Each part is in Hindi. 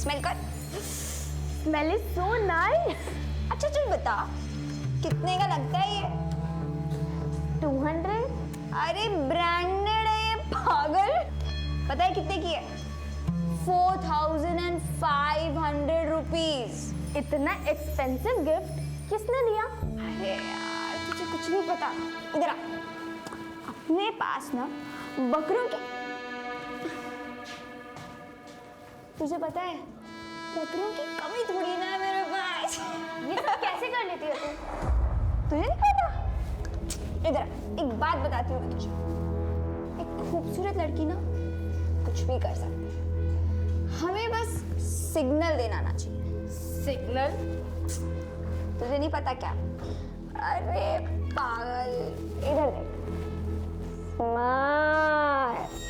स्मेल कर। Smell is so nice. अच्छा चल बता कितने का लगता है ये? 200। अरे ब्रांडेड है ये पागल। पता है कितने की है? 4500 रुपीज। इतना एक्सपेंसिव गिफ्ट किसने दिया? अरे यार तुझे कुछ नहीं पता। इधर आ। अपने पास ना बकरों के, तुझे पता है बकरों की कमी थोड़ी ना है मेरे पास। ये सब कैसे कर लेती हो तुम? तुझे नहीं पता? इधर आ, एक बात बताती हूँ मैं तुझे। एक खूबसूरत लड़की ना कुछ भी कर सकती है, हमें बस सिग्नल देना आना चाहिए। सिग्नल? तुझे नहीं पता क्या? अरे पागल, इधर देख। स्माइल।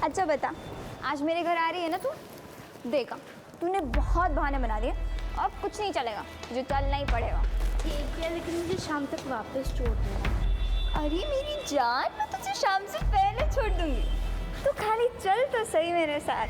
अच्छा बता, आज मेरे घर आ रही है ना तू? देखा तूने बहुत बहाने बना दिए, अब कुछ नहीं चलेगा, तुझे चलना ही पड़ेगा। ठीक है, लेकिन मुझे शाम तक वापस छोड़ देना। अरे मेरी जान, मैं तुझे शाम से पहले छोड़ दूंगी, तू खाली चल तो सही मेरे साथ।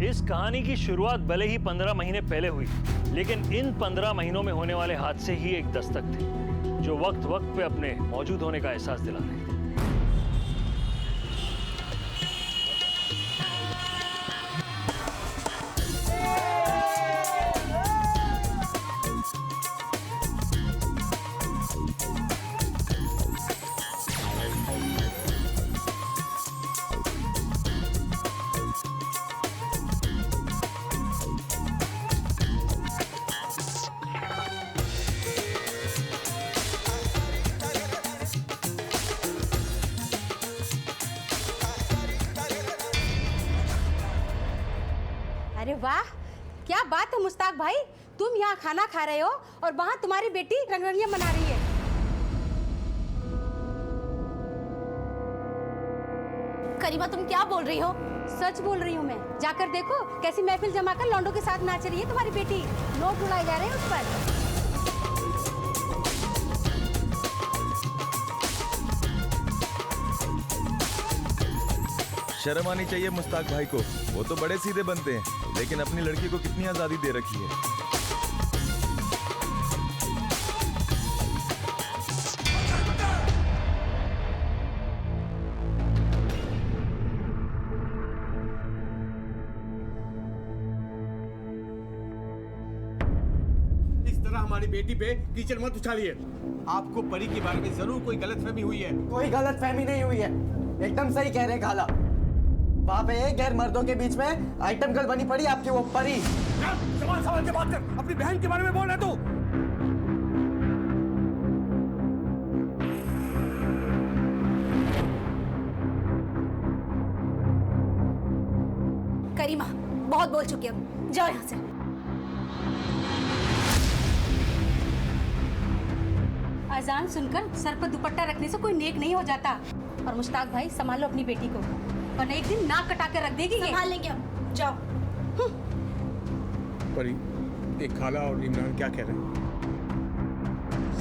इस कहानी की शुरुआत भले ही 15 महीने पहले हुई, लेकिन इन 15 महीनों में होने वाले हादसे ही एक दस्तक थे जो वक्त वक्त पे अपने मौजूद होने का एहसास दिला रहे थे। अरे वाह, क्या बात है मुश्ताक भाई, तुम यहाँ खाना खा रहे हो और वहाँ तुम्हारी बेटी रंगरलियां मना रही है। करीमा तुम क्या बोल रही हो? सच बोल रही हूँ मैं, जाकर देखो कैसी महफिल जमाकर लौंडों के साथ नाच रही है तुम्हारी बेटी। नोट उड़ाए जा रहे हैं उस पर। शर्म आनी चाहिए मुश्ताक भाई को, वो तो बड़े सीधे बनते हैं, लेकिन अपनी लड़की को कितनी आजादी दे रखी है। इस तरह हमारी बेटी पे कीचड़ मत उछालिए। आपको परी के बारे में जरूर कोई गलतफहमी हुई है। कोई गलतफहमी नहीं हुई है, एकदम सही कह रहे खाला। वहाँ पे गैर मर्दों के बीच में आइटम गर्ल बनी पड़ी आपकी वो परी। सवाल सवाल के बात कर, अपनी बहन के बारे में बोल रहा तू। करीमा बहुत बोल चुकी अब, जाओ यहाँ से। अजान सुनकर सर पर दुपट्टा रखने से कोई नेक नहीं हो जाता। और मुश्ताक भाई संभालो अपनी बेटी को, वरना एक दिन नाक कटा कर रख देगी ये। संभाल लेंगे हम, जाओ। परी, देख खाला और इमरान क्या कह रहे हैं,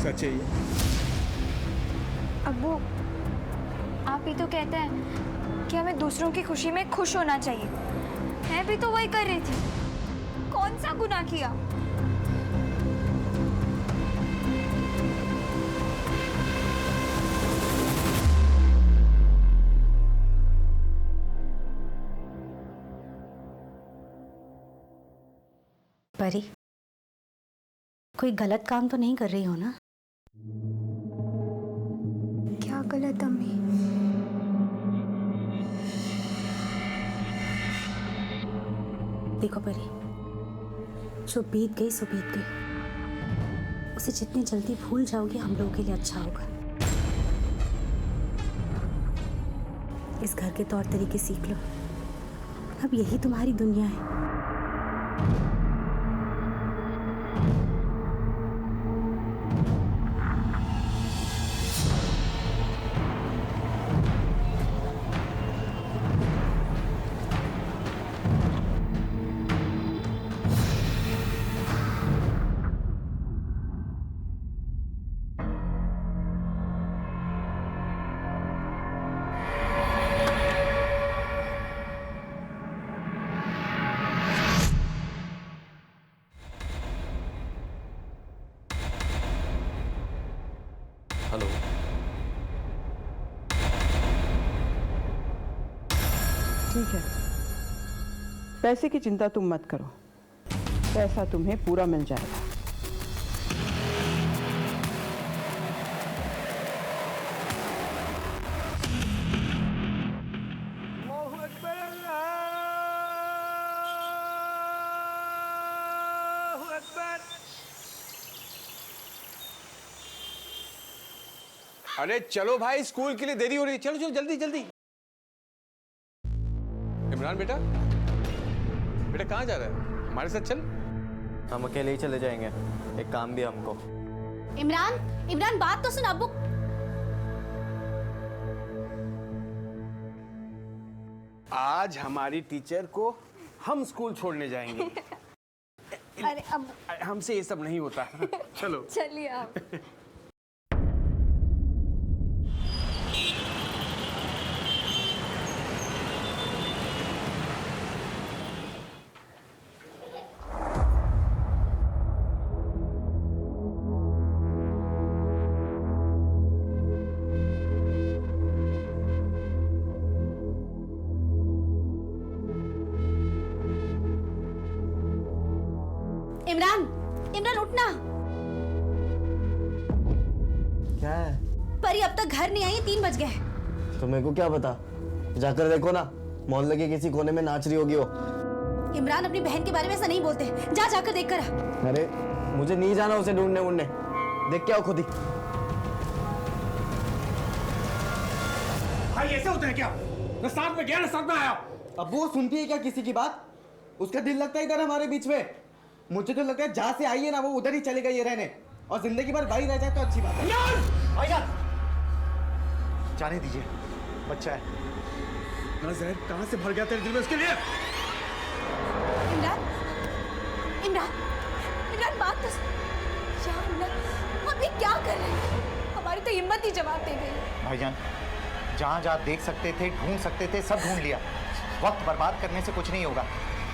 सच है ये? अब्बू, आप ही तो कहते हैं कि हमें दूसरों की खुशी में खुश होना चाहिए, मैं भी तो वही कर रही थी, कौन सा गुनाह किया? परी, कोई गलत काम तो नहीं कर रही हो ना? क्या गलत अम्मी? देखो परी, जो बीत गई सो बीत गई, उसे जितनी जल्दी भूल जाओगे हम लोगों के लिए अच्छा होगा। इस घर के तौर तरीके सीख लो, अब यही तुम्हारी दुनिया है। ठीक है, पैसे की चिंता तुम मत करो, पैसा तुम्हें पूरा मिल जाएगा। अरे चलो भाई, स्कूल के लिए देरी हो रही है। चलो चलो जल्दी जल्दी। इमरान बेटा, बेटा कहाँ जा रहा है? हमारे साथ चल। हम अकेले ही चले जाएंगे, एक काम भी है हमको। इमरान, इमरान बात तो सुन। अब्बू आज हमारी टीचर को हम स्कूल छोड़ने जाएंगे। अरे अब हमसे ये सब नहीं होता। चलो चलिए आप। इमरान, इमरान उठना। क्या है? परी अब तक घर नहीं आई, 3 बज गए। तो मेरे को क्या पता, जाकर देखो ना, मोहल्ले के किसी कोने में नाच रही होगी वो। इमरान अपनी बहन के बारे में ऐसा नहीं बोलते, जा जाकर देख कर आ। अरे मुझे नहीं जाना उसे ढूंढने वूंढने, देख के आओ खुद ही। भाई ऐसे होता है क्या? न साथ में गया न साथ में आया। अब वो सुनती है क्या किसी की बात? उसका दिल लगता है इधर हमारे बीच में। मुझे तो लगता है जहां से आई है ना वो उधर ही चले गई है रहने, और जिंदगी भर भाई रह जाए तो अच्छी बात है। जाने दीजिए, बच्चा है। जहर कहां से भर गया तेरे दिल में उसके लिए? इमरान, इमरान, इमरान बात तो यार इमरान, हम ये क्या कर रहे हैं? हमारी तो हिम्मत ही जवाब दे गई। भाईजान, जहाँ जहाँ देख सकते थे, ढूंढ सकते थे, सब ढूंढ लिया। वक्त बर्बाद करने से कुछ नहीं होगा,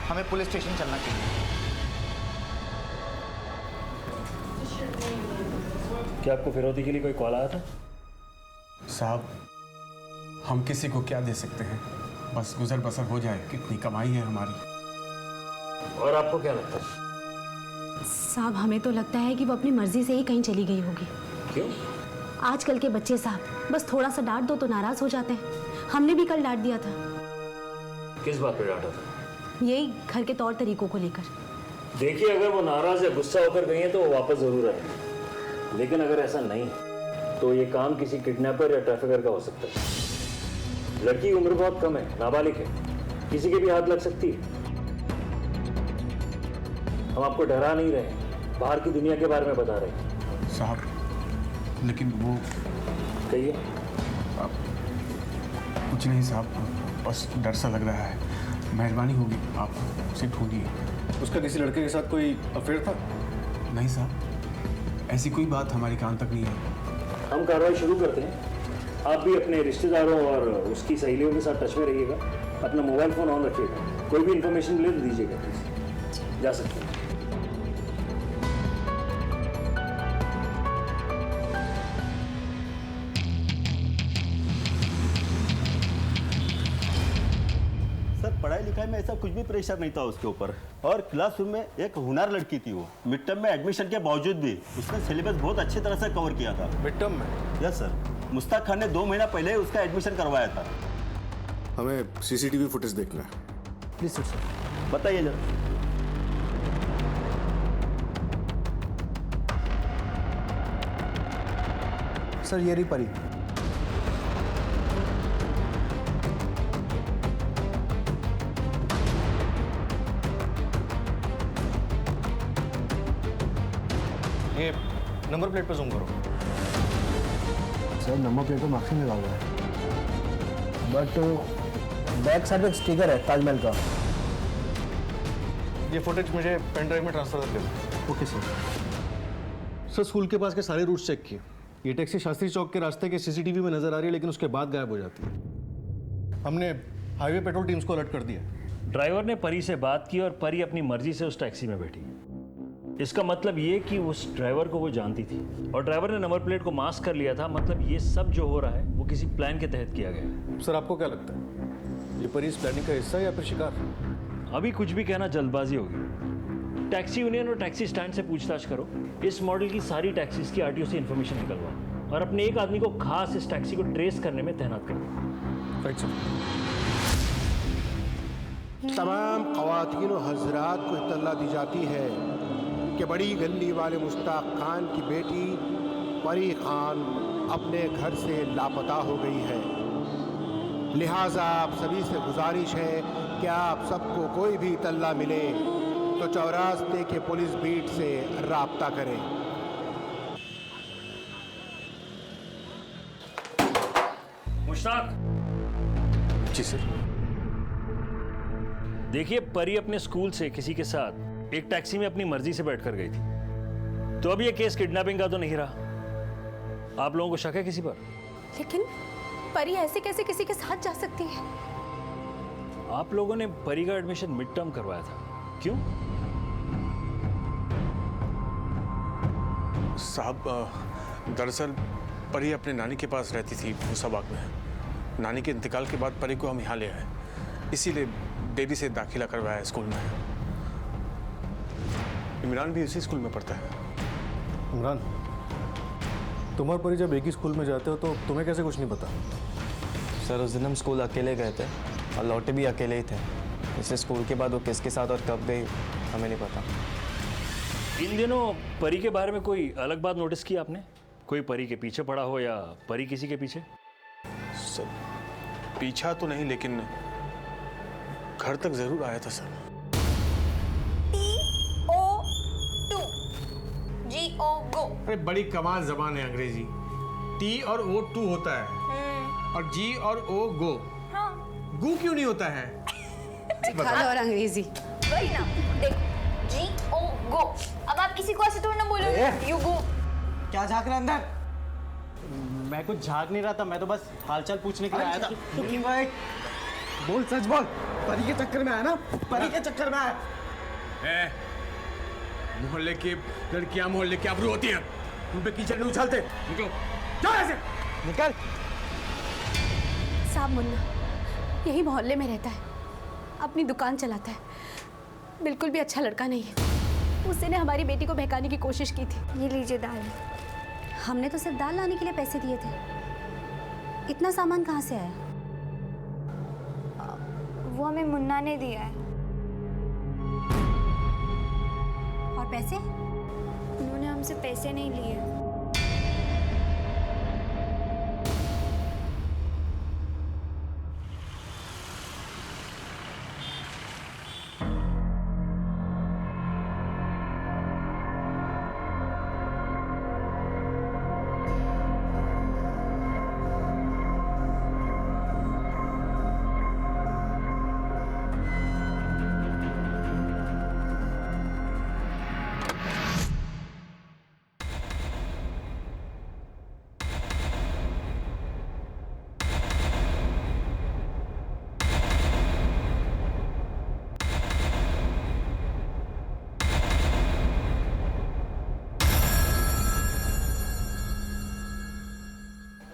हमें पुलिस स्टेशन चलना चाहिए। क्या आपको फिरौती के लिए कोई कॉल आया था? साहब, हम किसी को क्या दे सकते हैं, बस गुजर बसर हो जाए, कितनी कमाई है हमारी। और आपको क्या लगता है? साहब हमें तो लगता है कि वो अपनी मर्जी से ही कहीं चली गई होगी। क्यों? आजकल के बच्चे साहब बस थोड़ा सा डांट दो तो नाराज हो जाते हैं। हमने भी कल डांट दिया था। किस बात पे डांटा था? यही घर के तौर तरीकों को लेकर। देखिए, अगर वो नाराज या गुस्सा होकर गई हैं तो वो वापस जरूर आएंगे, लेकिन अगर ऐसा नहीं तो ये काम किसी किडनैपर या ट्रैफिकर का हो सकता है। लड़की की उम्र बहुत कम है, नाबालिग है, किसी के भी हाथ लग सकती है। हम आपको डरा नहीं रहे, बाहर की दुनिया के बारे में बता रहे हैं। साहब लेकिन वो कहिए। कुछ नहीं साहब, बस डर सा लग रहा है। मेहरबानी होगी, आप उसे ढूंढिए। उसका किसी लड़के के साथ कोई अफेयर था? नहीं साहब, ऐसी कोई बात हमारे कान तक नहीं है। हम कार्रवाई शुरू करते हैं। आप भी अपने रिश्तेदारों और उसकी सहेलियों के साथ टच में रहिएगा, अपना मोबाइल फ़ोन ऑन रखिएगा, कोई भी इन्फॉर्मेशन मिले तो दीजिएगा प्लीज़। जा सकते हैं। सर, पढ़ाई लिखाई में ऐसा कुछ भी प्रेशर नहीं था उसके ऊपर, और क्लासरूम में एक हुनर लड़की थी। वो मिड टर्म में एडमिशन के बावजूद भी उसने सिलेबस बहुत अच्छी तरह से कवर किया था। मिड टर्म में? यस सर, मुश्ताक खान ने 2 महीना पहले ही उसका एडमिशन करवाया था। हमें सीसीटीवी फुटेज देखना है। प्लीज सर, बताइए जरा। सर ये रही परी। ये नंबर प्लेट पर जूम करो। सर नंबर प्लेट पर मार्क्सिंग लगा हुआ है, बट बैक साइड में स्टिकर है ताजमहल का। ये फुटेज मुझे पेन ड्राइव में ट्रांसफर कर दो। Okay sir. सर, स्कूल के पास के सारे रूट्स चेक किए। ये टैक्सी शास्त्री चौक के रास्ते के सीसीटीवी में नजर आ रही है, लेकिन उसके बाद गायब हो जाती है। हमने हाईवे पेट्रोल टीम्स को अलर्ट कर दिया। ड्राइवर ने परी से बात की और परी अपनी मर्जी से उस टैक्सी में बैठी। इसका मतलब ये कि उस ड्राइवर को वो जानती थी और ड्राइवर ने नंबर प्लेट को मास्क कर लिया था। मतलब ये सब जो हो रहा है वो किसी प्लान के तहत किया गया है। सर, आपको क्या लगता है? ये परी इस प्लानिंग का हिस्सा है या फिर शिकार? अभी कुछ भी कहना जल्दबाजी होगी। टैक्सी यूनियन और टैक्सी स्टैंड से पूछताछ करो। इस मॉडल की सारी टैक्सीज की आरटीओ से इन्फॉर्मेशन निकलवाओ और अपने एक आदमी को खास इस टैक्सी को ट्रेस करने में तैनात कर दो। Right sir. तमाम ख़वातीन व हज़रात को इत्तला दी जाती है कि बड़ी गली वाले मुश्ताक खान की बेटी परी खान अपने घर से लापता हो गई है। लिहाजा आप सभी से गुजारिश है कि आप सबको कोई भी इत्तला मिले तो चौरास्ते के पुलिस बीट से राब्ता करें। मुश्ताक। जी सर। देखिए, परी अपने स्कूल से किसी के साथ एक टैक्सी में अपनी मर्जी से बैठकर गई थी, तो अब ये केस किडनैपिंग का तो नहीं रहा। आप लोगों को शक है किसी पर? लेकिन परी ऐसे कैसे किसी के साथ जा सकती है? आप लोगों ने परी का एडमिशन मिड टर्म करवाया था, क्यों? साहब, दरअसल परी अपने नानी के पास रहती थी मूसाबाग में। नानी के इंतकाल के बाद परी को हम यहाँ ले आए, इसीलिए देरी से दाखिला करवाया स्कूल में। इमरान भी उसी स्कूल में पढ़ता है। इमरान, तुम और परी जब एक ही स्कूल में जाते हो तो तुम्हें कैसे कुछ नहीं पता? सर, उस दिन हम स्कूल अकेले गए थे और लौटे भी अकेले ही थे। इससे स्कूल के बाद वो किसके साथ और कब गई हमें नहीं पता। इन दिनों परी के बारे में कोई अलग बात नोटिस की आपने? कोई परी के पीछे पड़ा हो या परी किसी के पीछे? सर, पीछा तो नहीं, लेकिन घर तक जरूर आया था सर। TO2 GO गो। अरे बड़ी कमाल जबान है अंग्रेजी। टी और ओ 2 होता है और जी और ओ गो। हाँ। गू क्यों नहीं होता है? सिखा लो और अंग्रेजी। वही ना, देखो GO गो। अब आप किसी को ऐसे थोड़ी ना बोलोगे यू गो। क्या झांक रहा अंदर? मैं कुछ झांक नहीं रहा था, मैं तो बस हालचाल पूछने के लिए आया था। बोल, सच बोल। परी के चक्कर में आया ना? परी के चक्कर में आया। मोहल्ले की लड़कियां मोहल्ले की आबरू होती हैं, उन पे कीचड़ नहीं उछालते। निकलो, जाओ ऐसे। निकल। साहब, मुन्ना यही मोहल्ले में रहता है, अपनी दुकान चलाता है, बिल्कुल भी अच्छा लड़का नहीं है। उसने हमारी बेटी को बहकाने की कोशिश की थी। ये लीजिए दाल। हमने तो सिर्फ दाल लाने के लिए पैसे दिए थे, इतना सामान कहाँ से आया? वो हमें मुन्ना ने दिया है। और पैसे? उन्होंने हमसे पैसे नहीं लिए।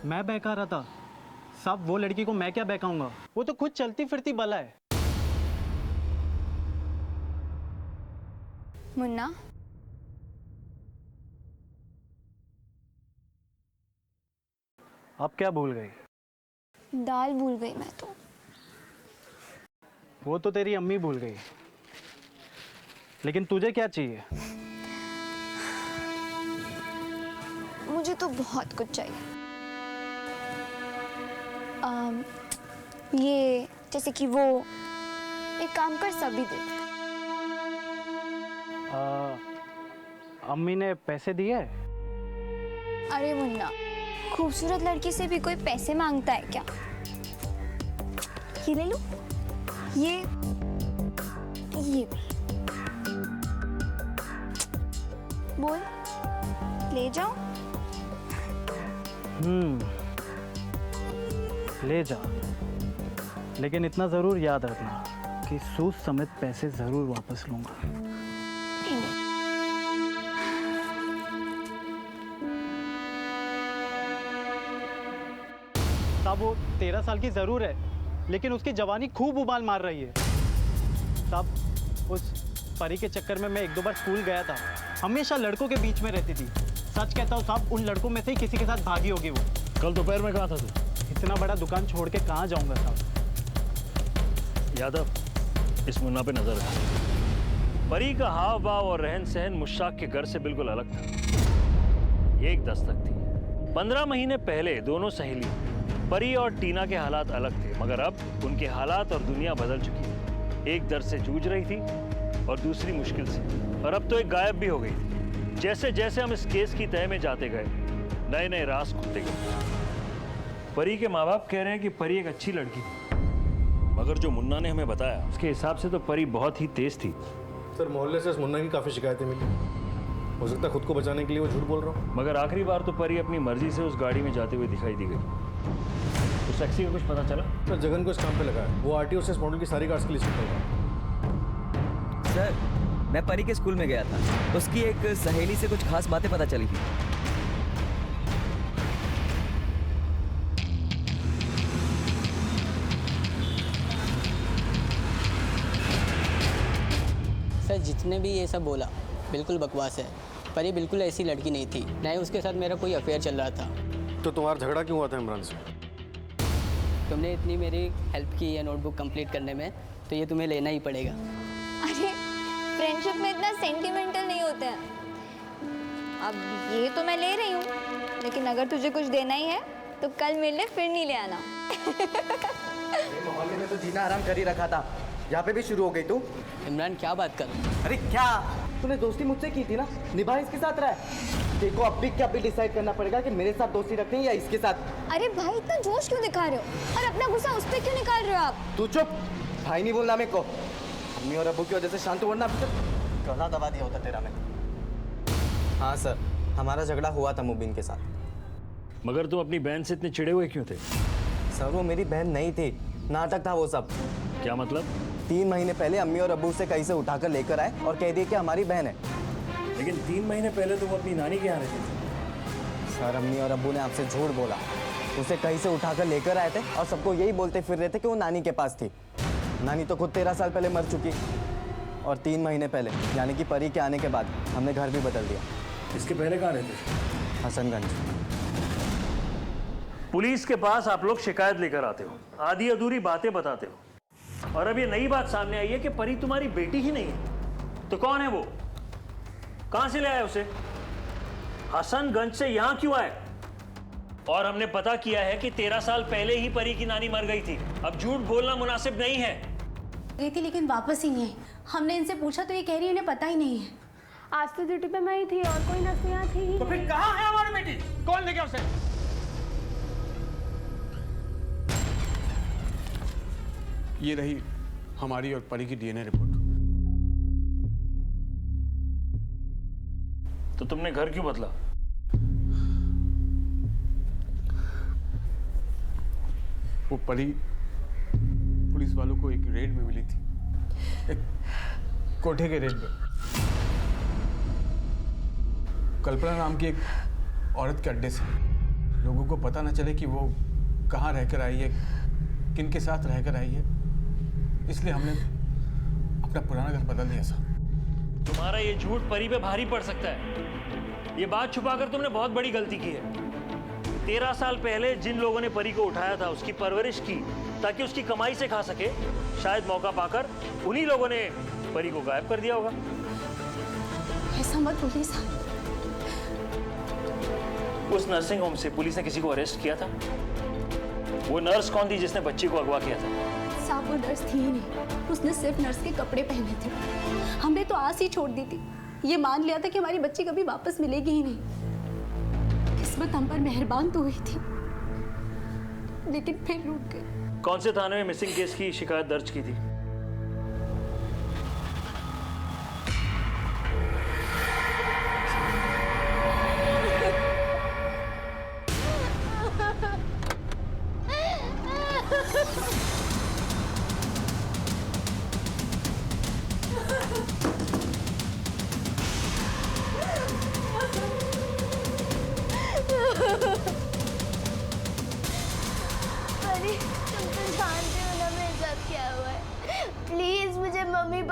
मैं बहका रहा था साहब। वो लड़की को मैं क्या बहकाऊंगा? वो तो खुद चलती फिरती बला है। मुन्ना, अब क्या भूल गई? दाल भूल गई मैं तो। वो तो तेरी अम्मी भूल गई, लेकिन तुझे क्या चाहिए? मुझे तो बहुत कुछ चाहिए। ये जैसे कि वो एक काम कर, सभी देते। अम्मी ने पैसे दिए? अरे मुन्ना, खूबसूरत लड़की से भी कोई पैसे मांगता है क्या? ये ले लो, ये भी। बोल, ले जाओ। ले जा, लेकिन इतना जरूर याद रखना कि सूद समेत पैसे जरूर वापस लूंगा। साहब, वो 13 साल की जरूर है, लेकिन उसकी जवानी खूब उबाल मार रही है। तब उस परी के चक्कर में मैं 1-2 बार स्कूल गया था। हमेशा लड़कों के बीच में रहती थी। सच कहता हूँ साहब, उन लड़कों में से ही किसी के साथ भागी होगी वो। कल दोपहर में कहाँ था तू? इतना बड़ा दुकान छोड़ के कहाँ जाऊंगा साहब? यादव, इस मुन्ना पे नजर रखा। परी का हाव भाव और रहन सहन मुश्ताक के घर से बिल्कुल अलग था। ये एक दस्तक थी। 15 महीने पहले दोनों सहेली परी और टीना के हालात अलग थे, मगर अब उनके हालात और दुनिया बदल चुकी है। एक दर्द से जूझ रही थी और दूसरी मुश्किल से, और अब तो एक गायब भी हो गई थी। जैसे जैसे हम इस केस की तह में जाते गए, नए नए राज खुलते गए। परी के माँ बाप कह रहे हैं कि परी एक अच्छी लड़की थी, मगर जो मुन्ना ने हमें बताया उसके हिसाब से तो परी बहुत ही तेज थी। सर, मोहल्ले से इस मुन्ना की काफ़ी शिकायतें मिली। हो सकता है खुद को बचाने के लिए वो झूठ बोल रहा हूँ। मगर आखिरी बार तो परी अपनी मर्जी से उस गाड़ी में जाते हुए दिखाई दी गई। उस टैक्सी का कुछ पता चला? सर, जगन को इस काम पे लगा है। वो आरटीओ से इस मॉडल की सारी कार्स की लिस्ट निकल रहा है। सर, मैं परी के स्कूल में गया था। उसकी एक सहेली से कुछ खास बातें पता चली थी। सर, जितने भी ये सब बोला बिल्कुल बकवास है। परी बिल्कुल ऐसी लड़की नहीं थी, ना ही उसके साथ मेरा कोई अफेयर चल रहा था। तो तुम्हारा झगड़ा क्यों हुआ था इमरान से? तुमने इतनी मेरी हेल्प की है नोटबुक कंप्लीट करने में, तो ये तुम्हें लेना ही पड़ेगा। अरे फ्रेंडशिप में इतना सेंटिमेंटल नहीं होते हैं। अब ये तो मैं ले रही हूँ, लेकिन अगर तुझे कुछ देना ही है तो कल मिलने फिर नहीं ले आना। मोहल्ले में तो जीना आराम कर ही रखा था, यहाँ पे भी शुरू हो गई तू। इमरान क्या बात कर? अरे क्या, तूने दोस्ती मुझसे की थी ना, निभा इसके साथ रहा। देखो अब भी डिसाइड करना पड़ेगा कि मेरे साथ दोस्ती रखनी है या इसके साथ। अरे भाई, इतना जोश क्यों दिखा रहे हो और अपना गुस्सा उस पर क्यों निकाल रहे हो आप? तू चुप, भाई नहीं बोलना मेरे को। अम्मी और अब्बू की वजह से शांत वरना गला दबा दिया होता तेरा मैं। हाँ सर, हमारा झगड़ा हुआ था मुबीन के साथ। मगर तुम अपनी बहन से इतने चिढ़े हुए क्यों थे? सर, वो मेरी बहन नहीं थी, नाटक था वो सब। क्या मतलब? 3 महीने पहले अम्मी और अब्बू से कहीं से उठाकर लेकर आए और कह दिए कि हमारी बहन है। लेकिन 3 महीने पहले तो वो अपनी नानी के यहाँ रहती थी। सर, अम्मी और अब्बू ने आपसे झूठ बोला। उसे कहीं से उठाकर लेकर आए थे और सबको यही बोलते फिर रहे थे कि वो नानी के पास थी। नानी तो खुद 13 साल पहले मर चुकी, और 3 महीने पहले यानी कि परी के आने के बाद हमने घर भी बदल दिया। इसके पहले कहाँ रहते थे? हसनगंज। पुलिस के पास आप लोग शिकायत लेकर आते हो, आधी अधूरी बातें बताते हो, और अब ये नई बात सामने आई है कि परी तुम्हारी बेटी ही नहीं है। तो कौन है वो? कहां से ले आए उसे? हसनगंज से यहां क्यों आए? और हमने पता किया है कि 13 साल पहले ही परी की नानी मर गई थी। अब झूठ बोलना मुनासिब नहीं है। गई थी लेकिन वापस ही नहीं आई। हमने इनसे पूछा तो ये कह रही है इन्हें पता ही नहीं है। आज तो ड्यूटी पे मैं ही थी और कोई नर्स यहाँ थी ही। तो फिर कहाँ है हमारी बेटी? कौन ले गया उसे? ये रही हमारी और परी की डीएनए रिपोर्ट। तो तुमने घर क्यों बदला? वो परी पुलिस वालों को एक रेड में मिली थी, एक कोठे के रेड में। कल्पना नाम की एक औरत के अड्डे से लोगों को पता न चले कि वो कहाँ रहकर आई है, किन के साथ रहकर आई है, इसलिए हमने अपना पुराना घर बदल दिया साहब। तुम्हारा ये झूठ परी पे भारी पड़ सकता है। ये बात छुपाकर तुमने बहुत बड़ी गलती की है। 13 साल पहले जिन लोगों ने परी को उठाया था, उसकी परवरिश की ताकि उसकी कमाई से खा सके, शायद मौका पाकर उन्हीं लोगों ने परी को गायब कर दिया होगा। ऐसा मत बोलिए साहब। उस नर्सिंग होम से पुलिस ने किसी को अरेस्ट किया था? वो नर्स कौन थी जिसने बच्ची को अगवा किया था? साहब, वो नर्स थी ही नहीं, उसने सिर्फ नर्स के कपड़े पहने थे। हमने तो आस ही छोड़ दी थी, ये मान लिया था कि हमारी बच्ची कभी वापस मिलेगी ही नहीं। किस्मत हम पर मेहरबान तो हुई थी, लेकिन फिर रूठ गई। कौन से थाने में मिसिंग केस की शिकायत दर्ज की थी? अरे तुम तो जानते हो ना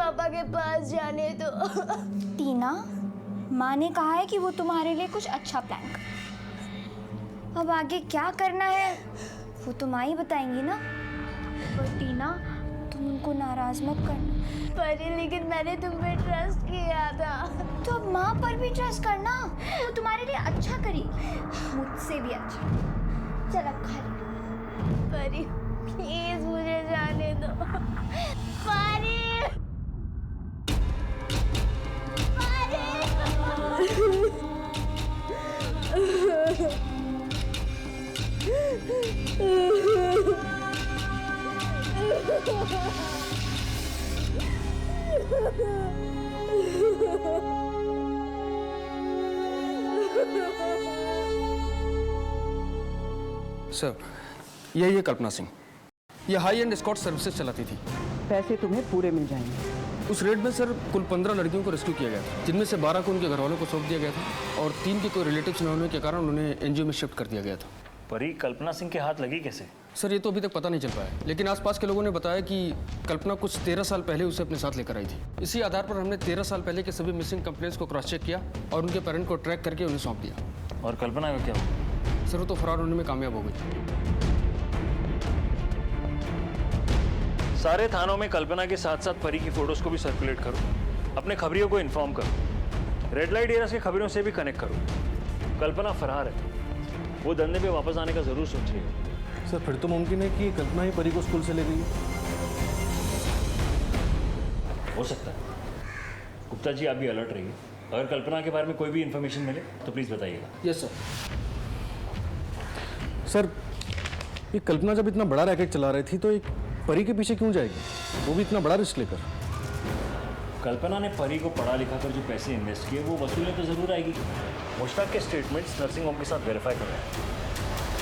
पापा के पास जाने दो। टीना, माँ ने कहा है कि वो तुम्हारे लिए कुछ अच्छा प्लान कर। अब आगे क्या करना है वो तो माँ ही बताएंगी ना। पर टीना, तुम उनको नाराज मत करना। परी, लेकिन मैंने तुम पे ट्रस्ट किया था। तो अब माँ पर भी ट्रस्ट करना, वो तुम्हारे लिए अच्छा करेगी, मुझसे भी अच्छा। चल अब खा ले। परी प्लीज मुझे जाने दो। परी, सर, यही है कल्पना सिंह। ये हाई एंड एस्कॉर्ट सर्विसेज चलाती थी। पैसे तुम्हें पूरे मिल जाएंगे। उस रेड में सर कुल 15 लड़कियों को रेस्क्यू किया गया था, जिनमें से 12 को उनके घर वालों को सौंप दिया गया था और 3 के कोई रिलेटिव्स न होने के कारण उन्हें एनजीओ में शिफ्ट कर दिया गया था। परी कल्पना सिंह के हाथ लगी कैसे? सर ये तो अभी तक पता नहीं चल पाया, लेकिन आसपास के लोगों ने बताया कि कल्पना कुछ 13 साल पहले उसे अपने साथ लेकर आई थी। इसी आधार पर हमने 13 साल पहले के सभी मिसिंग कंप्लेंट्स को क्रॉस चेक किया और उनके पेरेंट को ट्रैक करके उन्हें सौंप दिया। और कल्पना का क्या हुआ? सर वो तो फरार होने में कामयाब हो गई। सारे थानों में कल्पना के साथ साथ परी की फोटोज को भी सर्कुलेट करो, अपने खबरियों को इन्फॉर्म करो, रेड लाइट एरियाज के खबरों से भी कनेक्ट करो। कल्पना फरार है, वो धंधे पे वापस आने का जरूर सोच रही है। सर फिर तो मुमकिन है कि कल्पना ही परी को स्कूल से ले गई। हो सकता है। गुप्ता जी आप भी अलर्ट रहिए, अगर कल्पना के बारे में कोई भी इन्फॉर्मेशन मिले तो प्लीज बताइएगा। Yes sir. सर ये कल्पना जब इतना बड़ा रैकेट चला रही थी तो एक परी के पीछे क्यों जाएगी, वो भी इतना बड़ा रिस्क लेकर? कल्पना ने परी को पढ़ा लिखा कर जो पैसे इन्वेस्ट किए वो वसूलें तो जरूर आएगी। मुश्ताक के स्टेटमेंट्स नर्सिंग होम के साथ वेरीफाई कर रहे हैं।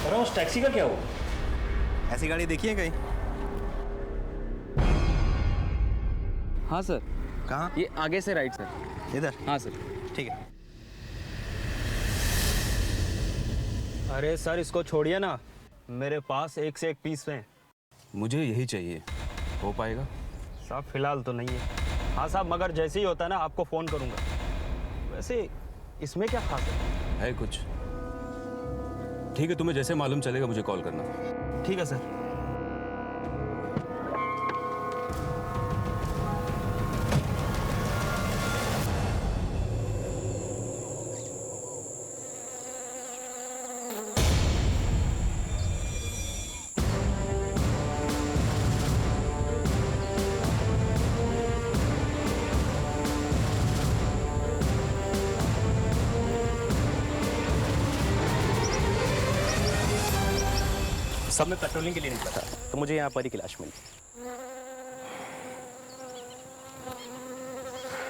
और उस टैक्सी का क्या हुआ? ऐसी गाड़ी देखी है कहीं? हाँ सर। कहाँ? ये आगे से राइट सर। इधर? हाँ सर। ठीक है। अरे सर इसको छोड़िए ना, मेरे पास एक से एक पीस हैं। मुझे यही चाहिए, हो पाएगा? साहब फिलहाल तो नहीं है। हाँ साहब, मगर जैसे ही होता है ना आपको फ़ोन करूँगा। वैसे इसमें क्या खास है कुछ? ठीक है, तुम्हें जैसे मालूम चलेगा मुझे कॉल करना। ठीक है सर। सब में पेट्रोलिंग के लिए निकला था तो मुझे यहाँ पर ही की लाश मिली।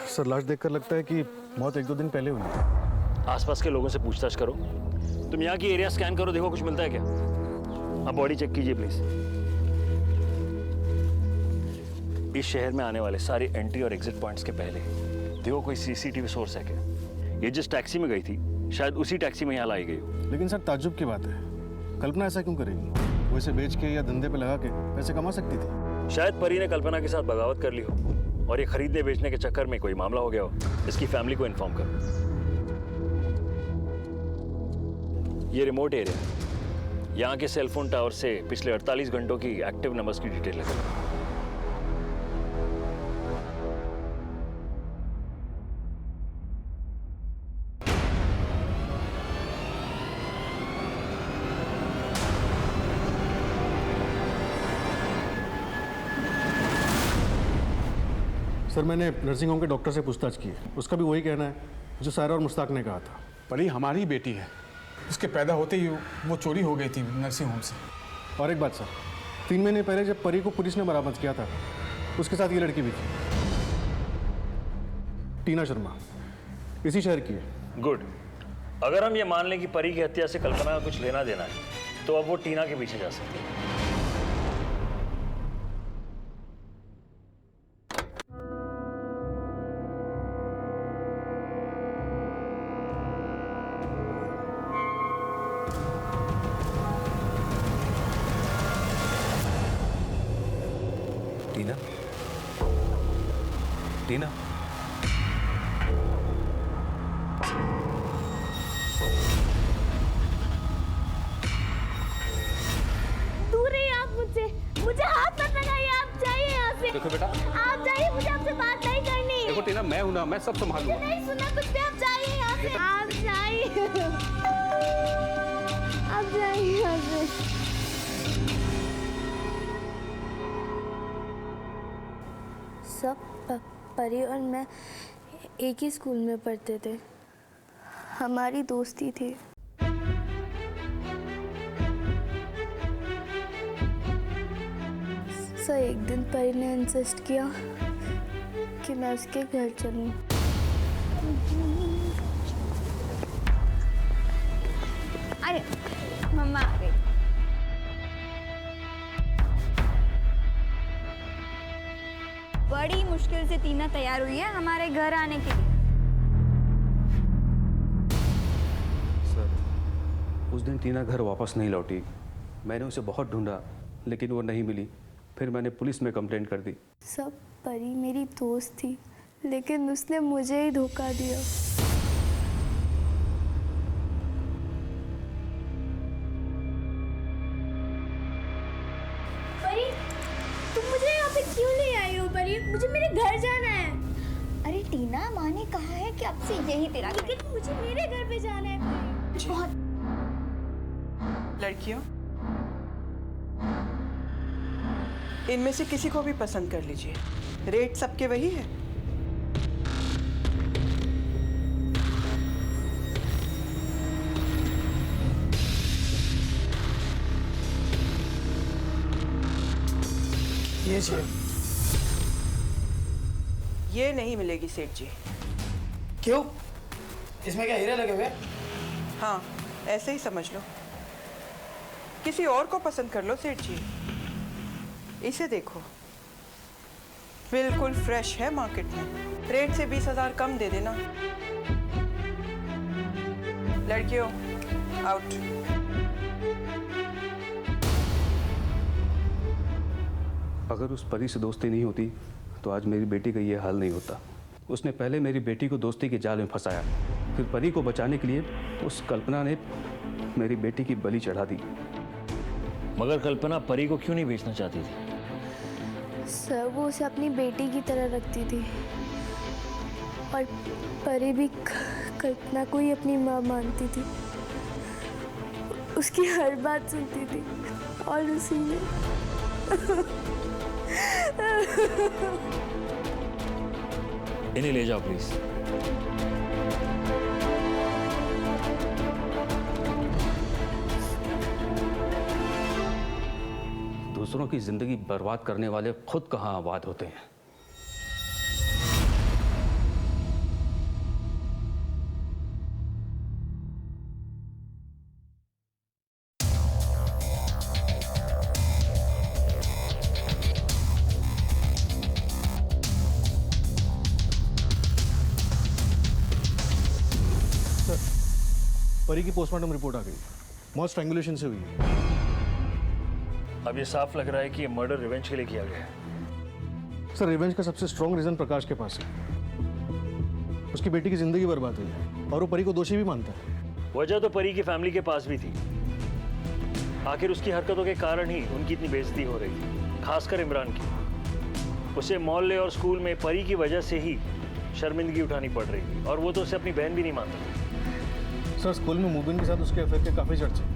सर लाश देखकर लगता है कि मौत 1-2 दिन पहले हुई है। आसपास के लोगों से पूछताछ करो। तुम यहाँ की एरिया स्कैन करो, देखो कुछ मिलता है क्या। अब बॉडी चेक कीजिए प्लीज। इस शहर में आने वाले सारे एंट्री और एग्जिट पॉइंट्स के पहले देखो कोई सीसीटीवी सोर्स है क्या। ये जिस टैक्सी में गई थी शायद उसी टैक्सी में यहाँ लाई गई हो। लेकिन सर ताज्जुब की बात है, कल्पना ऐसा क्यों करेगी? वो इसे बेच के या धंधे पे लगा के पैसे कमा सकती थी। शायद परी ने कल्पना के साथ बगावत कर ली हो और ये खरीदने बेचने के चक्कर में कोई मामला हो गया हो। इसकी फैमिली को इन्फॉर्म करो। ये रिमोट एरिया है, यहाँ के सेलफोन टावर से पिछले 48 घंटों की एक्टिव नंबर्स की डिटेल लगाओ। सर मैंने नर्सिंग होम के डॉक्टर से पूछताछ की, उसका भी वही कहना है जो सायरा और मुश्ताक ने कहा था। परी हमारी बेटी है, उसके पैदा होते ही वो चोरी हो गई थी नर्सिंग होम से। और एक बात सर, 3 महीने पहले जब परी को पुलिस ने बरामद किया था उसके साथ ये लड़की भी थी, टीना शर्मा, इसी शहर की है। गुड। अगर हम ये मान लें कि परी की हत्या से कल्पना का कुछ लेना देना है तो अब वो टीना के पीछे जा सकती है। टीना, टीना, दूर रहिए आप मुझसे, मुझे हाथ मत लगाइए, आप जाइए यहाँ से। देखो बेटा, आप जाइए, मुझे आपसे बात नहीं करनी। देखो टीना, मैं हूं ना, मैं सब संभालूंगा। नहीं सुनना कुछ भी, आप जाइए यहाँ से, आप जाइए, आप जाइए यहाँ से। सब परी और मैं एक ही स्कूल में पढ़ते थे, हमारी दोस्ती थी। सर एक दिन परी ने इंसिस्ट किया कि मैं उसके घर चलूं। अरे मम्मा आ गई। बड़ी मुश्किल से टीना तैयार हुई है हमारे घर आने के लिए। सर, उस दिन टीना घर वापस नहीं लौटी। मैंने उसे बहुत ढूंढा, लेकिन वो नहीं मिली। फिर मैंने पुलिस में कंप्लेंट कर दी। सब परी मेरी दोस्त थी, लेकिन उसने मुझे ही धोखा दिया। परी, तुम मुझे यहाँ पे क्यों ले आई हो? परी, मुझे मेरे घर जाना है। अरे टीना, माँ ने कहा है कि अब से यही तेरा घर है। लेकिन मुझे मेरे घर पे जाना है। बहुत लड़कियों, इनमें से किसी को भी पसंद कर लीजिए, रेट सबके वही है। ये नहीं मिलेगी सेठ जी। क्यों? इसमें क्या हीरे लगे हुए? हाँ, ऐसे ही समझ लो। किसी और को पसंद कर लो सेठ जी। इसे देखो, बिल्कुल फ्रेश है मार्केट में। रेट से 20,000 कम दे देना। लड़कियों, आउट। अगर उस परी से दोस्ती नहीं होती तो आज मेरी बेटी का ये हाल नहीं होता। उसने पहले मेरी बेटी को दोस्ती के जाल में फंसाया, फिर परी को बचाने के लिए उस कल्पना ने मेरी बेटी की बलि चढ़ा दी। मगर कल्पना परी को क्यों नहीं बेचना चाहती थी? सर, वो उसे अपनी बेटी की तरह रखती थी और परी भी कल्पना को ही अपनी माँ मानती थी। उसकी हर बात सुनती थी और उसी ने इन्हें ले जाओ प्लीज। दूसरों की जिंदगी बर्बाद करने वाले खुद कहाँ आबाद होते हैं। परी की पोस्टमार्टम रिपोर्ट आ गई। मौत स्ट्रैंगुलेशन से हुई है। अब ये साफ लग रहा है कि ये मर्डर रिवेंज के लिए किया गया है। सर, रिवेंज का सबसे स्ट्रॉन्ग रीजन प्रकाश के पास है। उसकी बेटी की जिंदगी बर्बाद हुई है और वो परी को दोषी भी मानता है। वजह तो परी की फैमिली के पास भी थी। आखिर उसकी हरकतों के कारण ही उनकी इतनी बेइज्जती हो रही थी, खासकर इमरान की। उसे मोहल्ले और स्कूल में परी की वजह से ही शर्मिंदगी उठानी पड़ रही थी और वो तो उसे अपनी बहन भी नहीं मानता था। सर, स्कूल में मुबिन के साथ उसके अफेयर के काफी चर्चे।